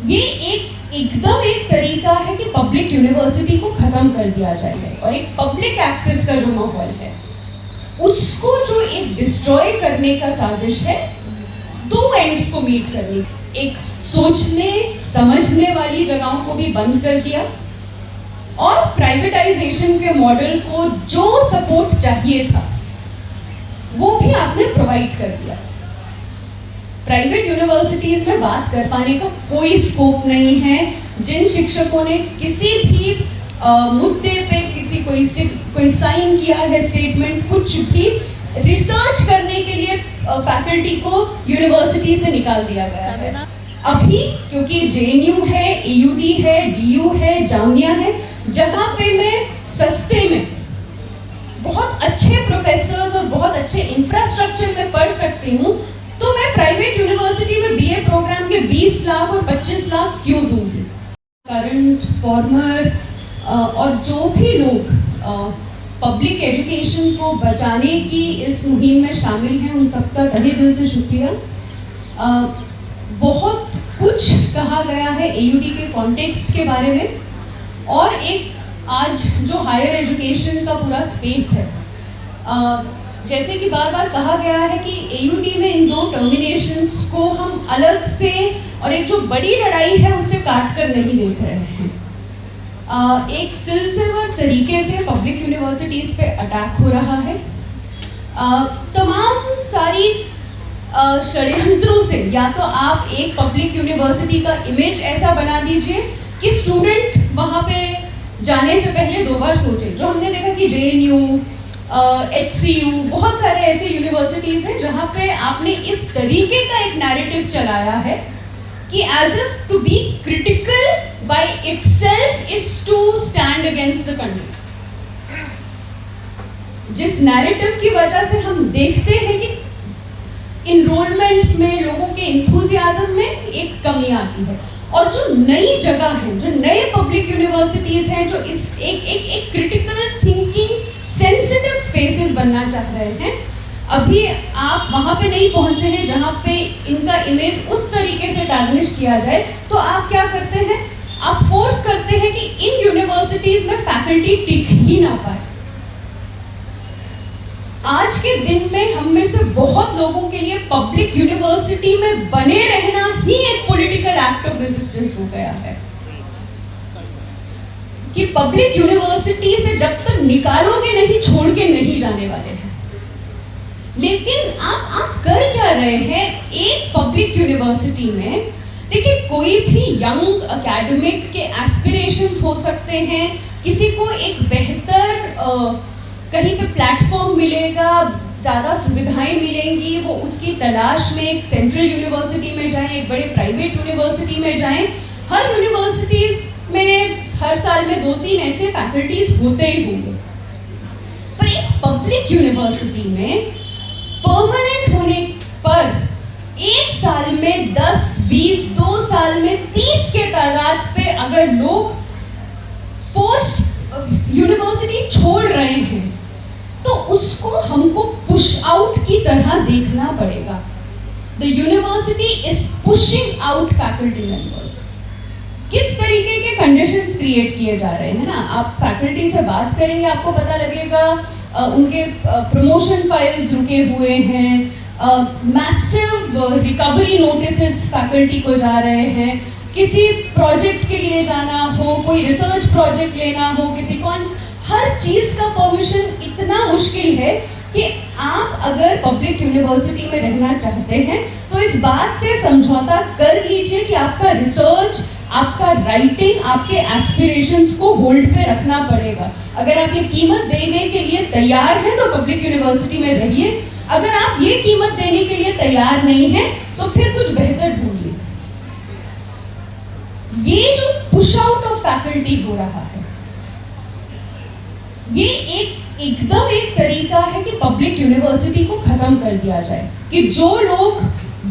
ये एकदम एक तरीका है कि पब्लिक यूनिवर्सिटी को खत्म कर दिया जाए और एक पब्लिक एक्सेस का जो माहौल है उसको जो एक डिस्ट्रॉय करने का साजिश है, दो एंड्स को मीट करनी। एक सोचने समझने वाली जगहों को भी बंद कर दिया और प्राइवेटाइजेशन के मॉडल को जो सपोर्ट चाहिए था वो भी आपने प्रोवाइड कर दिया। प्राइवेट यूनिवर्सिटीज में बात कर पाने का कोई स्कोप नहीं है। जिन शिक्षकों ने किसी भी मुद्दे पे कोई साइन किया है स्टेटमेंट, कुछ भी रिसर्च करने के लिए फैकल्टी को यूनिवर्सिटी से निकाल दिया गया है। अभी क्योंकि JNU है, AUD है, DU है, जामिया है, जहाँ पे मैं सस्ते में बहुत अच्छे प्रोफेसर्स और बहुत अच्छे इंफ्रास्ट्रक्चर में पढ़ सकती हूँ, तो मैं प्राइवेट यूनिवर्सिटी में BA प्रोग्राम के 20 लाख और 25 लाख क्यों दूंगी? करंट फॉर्मर और जो भी लोग पब्लिक एजुकेशन को बचाने की इस मुहिम में शामिल हैं, उन सबका तहे दिल से शुक्रिया। बहुत कुछ कहा गया है AUD के कॉन्टेक्स्ट के बारे में, और एक आज जो हायर एजुकेशन का पूरा स्पेस है, जैसे कि बार बार कहा गया है कि AUD में इन दो टर्मिनेशंस को हम अलग से और एक जो बड़ी लड़ाई है उससे काट कर नहीं देख रहे हैं। एक सिलसिलेवार तरीके से पब्लिक यूनिवर्सिटीज़ पे अटैक हो रहा है। तमाम सारी षड्यंत्रों से या तो आप एक पब्लिक यूनिवर्सिटी का इमेज ऐसा बना दीजिए कि स्टूडेंट वहाँ पे जाने से पहले दो बार सोचे। जो हमने देखा कि JNU, HCU, बहुत सारे ऐसे यूनिवर्सिटीज़ हैं जहाँ पे आपने इस तरीके का एक नैरेटिव चलाया है कि as if to be critical by itself is to stand against the country। जिस नैरेटिव की वजह से हम देखते हैं कि इनरोलमेंट्स में लोगों के इंथुजियाज्म में एक कमी आती है, और जो नई जगह है, जो नए पब्लिक यूनिवर्सिटीज हैं, जो इस एक क्रिटिकल थिंकिंग सेंसिटिव स्पेसेस बनना चाह रहे हैं, अभी आप वहाँ पे नहीं पहुँचे हैं जहाँ पे इनका इमेज उस तरीके से टार्निश किया जाए। तो आप क्या करते हैं? आप फोर्स करते हैं कि इन यूनिवर्सिटीज में फैकल्टी टिक ही ना पाए। आज के दिन में हम में से बहुत लोगों के लिए पब्लिक यूनिवर्सिटी में बने रहना ही एक पॉलिटिकल एक्ट ऑफ रेजिस्टेंस हो गया है कि पब्लिक यूनिवर्सिटी से जब तक निकालोगे नहीं, छोड़ के नहीं जाने वाले हैं। लेकिन आप कर क्या रहे हैं? एक पब्लिक यूनिवर्सिटी में देखिए, कोई भी यंग एकेडमिक के एस्पिरेशंस हो सकते हैं, किसी को एक बेहतर कहीं पे प्लेटफॉर्म मिलेगा, ज़्यादा सुविधाएं मिलेंगी, वो उसकी तलाश में एक सेंट्रल यूनिवर्सिटी में जाएं, एक बड़े प्राइवेट यूनिवर्सिटी में जाएं। हर यूनिवर्सिटीज़ में हर साल में 2-3 ऐसे फैकल्टीज होते ही होंगे, पर एक पब्लिक यूनिवर्सिटी में परमानेंट होने पर एक साल में 10, 20, 2 साल में 30 के तादाद पे अगर लोग फोर्स्ड यूनिवर्सिटी छोड़ रहे हैं, तो उसको हमको पुश आउट की तरह देखना पड़ेगा। The university is pushing out faculty members. किस तरीके के कंडीशंस क्रिएट किए जा रहे हैं ना, आप फैकल्टी से बात करेंगे, आपको पता लगेगा उनके प्रमोशन फाइल्स रुके हुए हैं, मैसिव रिकवरी नोटिसेस फैकल्टी को जा रहे हैं, किसी प्रोजेक्ट के लिए जाना हो, कोई रिसर्च प्रोजेक्ट लेना हो, किसी को हर चीज़ का परमिशन इतना मुश्किल है कि आप अगर पब्लिक यूनिवर्सिटी में रहना चाहते हैं तो इस बात से समझौता कर लीजिए कि आपका रिसर्च, आपका राइटिंग, आपके एस्पिरेशंस को होल्ड पे रखना पड़ेगा। अगर आप ये कीमत देने के लिए तैयार हैं तो पब्लिक यूनिवर्सिटी में रहिए। अगर आप ये कीमत देने के लिए तैयार नहीं हैं तो फिर कुछ बेहतर ढूंढिए। ये जो पुश आउट ऑफ फैकल्टी हो रहा है, ये एकदम एक तरीका है कि पब्लिक यूनिवर्सिटी को खत्म कर दिया जाए। कि जो लोग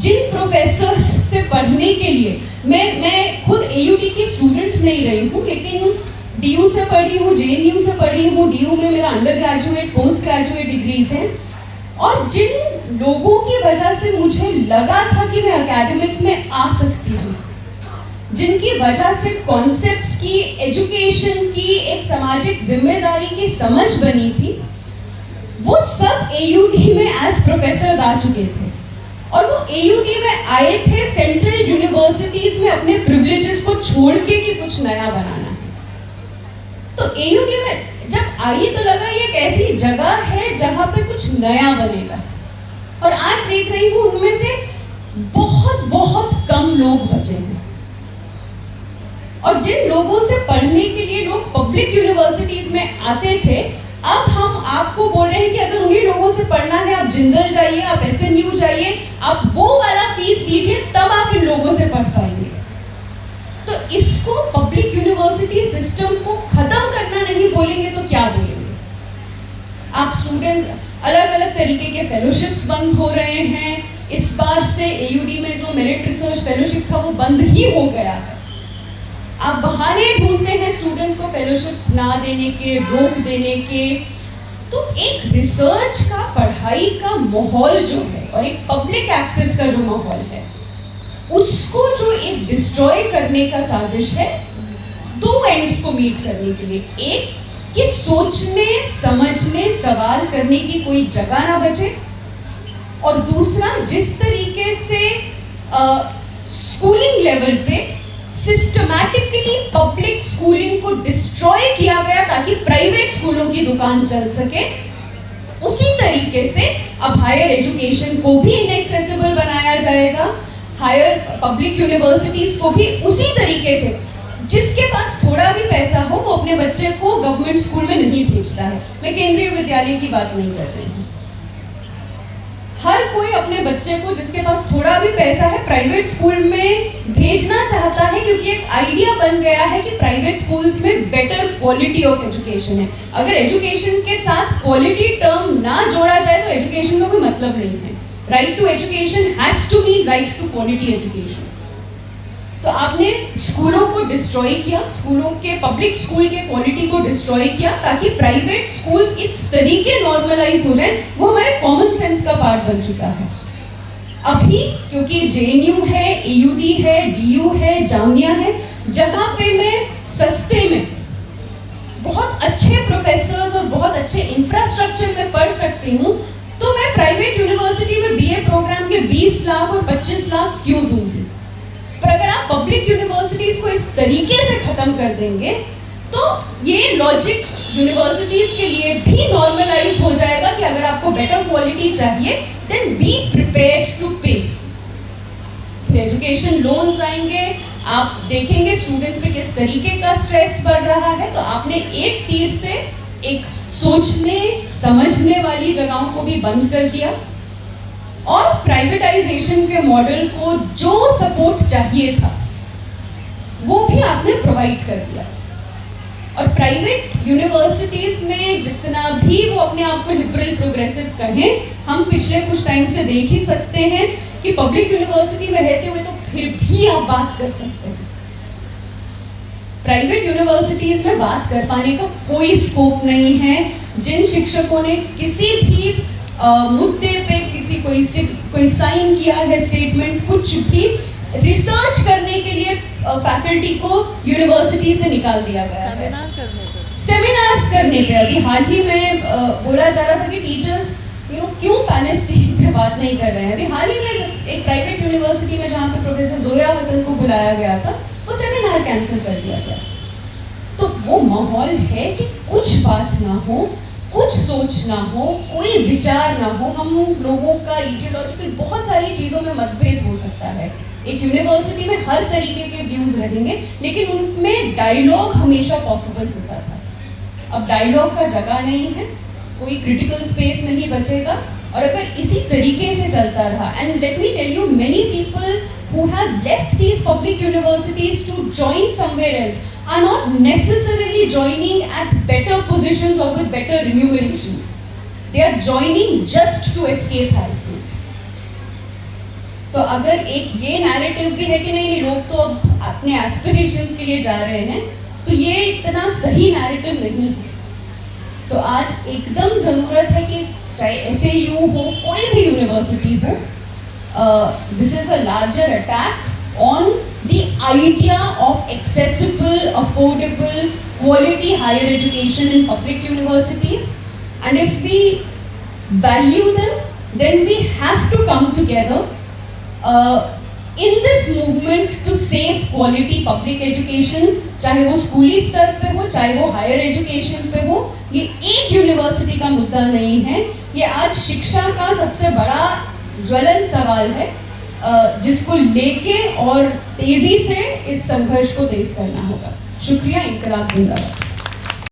जिन प्रोफेसर्स से पढ़ने के लिए, मैं खुद AUD की स्टूडेंट नहीं रही हूँ, लेकिन DU से पढ़ी हूँ, JNU से पढ़ी हूँ। DU में मेरा under graduate, post graduate degrees हैं, और जिन लोगों की वजह से मुझे लगा था कि मैं एकेडमिक्स में आ सकती हूँ, जिनकी वजह से कॉन्सेप्ट्स की, एजुकेशन की, एक सामाजिक जिम्मेदारी की समझ बनी थी, वो सब एयूडी में एज प्रोफेसर्स आ चुके थे। और वो एयूडी में आए थे सेंट्रल यूनिवर्सिटीज में अपने प्रिविलेजेस को छोड़ के कि कुछ नया बनाना है। तो एयूडी में जब आई तो लगा ये एक ऐसी जगह है जहां पे कुछ नया बनेगा। और आज देख रही हूँ उनमें से बहुत बहुत कम लोग बचे हैं। और जिन लोगों से पढ़ने के लिए लोग पब्लिक यूनिवर्सिटीज में आते थे, अब हम आपको बोल रहे हैं कि अगर उन्हीं लोगों से पढ़ना है, आप जिंदल जाइए, आप एसएनयू जाइए, आप वो वाला फीस दीजिए, तब आप इन लोगों से पढ़ पाएंगे। तो इसको पब्लिक यूनिवर्सिटी सिस्टम को खत्म करना नहीं बोलेंगे तो क्या बोलेंगे? आप स्टूडेंट, अलग अलग तरीके के फेलोशिप्स बंद हो रहे हैं। इस बार से एयूडी में जो मेरिट रिसर्च फेलोशिप था वो बंद ही हो गया है। आप बहाने ढूंढते हैं स्टूडेंट्स को फेलोशिप ना देने के, रोक देने के। तो एक रिसर्च का, पढ़ाई का माहौल जो है और एक पब्लिक एक्सेस का जो माहौल है, उसको जो एक डिस्ट्रॉय करने का साजिश है, दो एंड्स को मीट करने के लिए। एक कि सोचने, समझने, सवाल करने की कोई जगह ना बचे, और दूसरा जिस तरीके से स्कूलिंग लेवल पे सिस्टमैटिकली पब्लिक स्कूलिंग को डिस्ट्रॉय किया गया ताकि प्राइवेट स्कूलों की दुकान चल सके, उसी तरीके से अब हायर एजुकेशन को भी इनएक्सेसिबल बनाया जाएगा। हायर पब्लिक यूनिवर्सिटीज को भी उसी तरीके से, जिसके पास थोड़ा भी पैसा हो वो अपने बच्चे को गवर्नमेंट स्कूल में नहीं भेजता है। मैं केंद्रीय विद्यालय की बात नहीं कर रही हूँ। हर कोई अपने बच्चे को, जिसके पास थोड़ा भी पैसा है, प्राइवेट स्कूल में भेजना चाहता है, क्योंकि एक आइडिया बन गया है कि प्राइवेट स्कूल्स में बेटर क्वालिटी ऑफ एजुकेशन है। अगर एजुकेशन के साथ क्वालिटी टर्म ना जोड़ा जाए तो एजुकेशन का कोई मतलब नहीं है। Right to education has to mean right to quality education. तो आपने स्कूलों को डिस्ट्रॉय किया, स्कूलों के, पब्लिक स्कूल के क्वालिटी को डिस्ट्रॉय किया ताकि प्राइवेट स्कूल्स इस तरीके नॉर्मलाइज हो जाए। वो हमारे कॉमन सेंस का पार्ट बन चुका है अभी, क्योंकि जेएनयू है, एयूडी है, डीयू है, जामिया है, जहां पे मैं सस्ते में बहुत अच्छे प्रोफेसर्स और बहुत अच्छे इंफ्रास्ट्रक्चर में पढ़ सकती हूँ, तो मैं प्राइवेट यूनिवर्सिटी में बीए प्रोग्राम के 20 लाख और 25 लाख क्यों दूंगी? पर अगर आप पब्लिक यूनिवर्सिटीज को इस तरीके से खत्म कर देंगे तो ये लॉजिक यूनिवर्सिटीज के लिए भी नॉर्मलाइज हो जाएगा कि अगर आपको बेटर क्वालिटी चाहिए देन बी प्रिपेयर्ड टू पे। फिर एजुकेशन लोन्स आएंगे, आप देखेंगे स्टूडेंट्स पे किस तरीके का स्ट्रेस बढ़ रहा है। तो आपने एक तीर से एक सोचने समझने वाली जगहों को भी बंद कर दिया, और प्राइवेटाइजेशन के मॉडल को जो सपोर्ट चाहिए था वो भी आपने प्रोवाइड कर दिया। और प्राइवेट यूनिवर्सिटीज में जितना भी वो अपने आप को लिबरल प्रोग्रेसिव कहें, हम पिछले कुछ टाइम से देख ही सकते हैं कि पब्लिक यूनिवर्सिटी में रहते हुए तो फिर भी आप बात कर सकते हैं। प्राइवेट यूनिवर्सिटीज में बात कर पाने का कोई स्कोप नहीं है। जिन शिक्षकों ने किसी भी मुद्दे पे कोई साइन किया है स्टेटमेंट, कुछ भी रिसर्च करने के लिए फैकल्टी को यूनिवर्सिटी से निकाल दिया गया है। सेमिनार्स करने पे अभी हाल ही में बोला जा रहा था कि टीचर्स क्यों पैलेस्टीन पे बात नहीं कर रहे हैं। अभी हाल ही में एक प्राइवेट यूनिवर्सिटी में जहाँ पे प्रोफेसर जोया हसन को बुलाया गया था, वो सेमिनार कैंसिल कर दिया गया। तो वो माहौल है कि कुछ बात ना हो, कुछ सोच ना हो, कोई विचार ना हो। हम लोगों का आइडियोलॉजिकल बहुत सारी चीज़ों में मतभेद हो सकता है। एक यूनिवर्सिटी में हर तरीके के व्यूज रहेंगे, लेकिन उनमें डायलॉग हमेशा पॉसिबल होता था। अब डायलॉग का जगह नहीं है, कोई क्रिटिकल स्पेस नहीं बचेगा। और अगर इसी तरीके से चलता रहा, and let me tell you, many people who have left these public universities to join somewhere else are not necessarily joining at better positions or with better remunerations. They are joining just to escape harassment. तो अगर एक ये narrative भी है कि नहीं लोग तो अब अपने एस्पिरेशंस के लिए जा रहे हैं, तो ये इतना सही नैरेटिव नहीं है। तो आज एकदम ज़रूरत है कि चाहे एसएयू हो, कोई भी यूनिवर्सिटी हो, this is a larger attack on the idea of accessible, affordable, quality higher education in public universities. And if we value them, then we have to come together in this movement to save quality public education, चाहे वो स्कूली स्तर पे हो, चाहे वो higher education पे हो। ये एक यूनिवर्सिटी का मुद्दा नहीं है, ये आज शिक्षा का सबसे बड़ा ज्वलन सवाल है, जिसको लेके और तेजी से इस संघर्ष को तेज करना होगा। शुक्रिया। इंकलाब जिंदाबाद।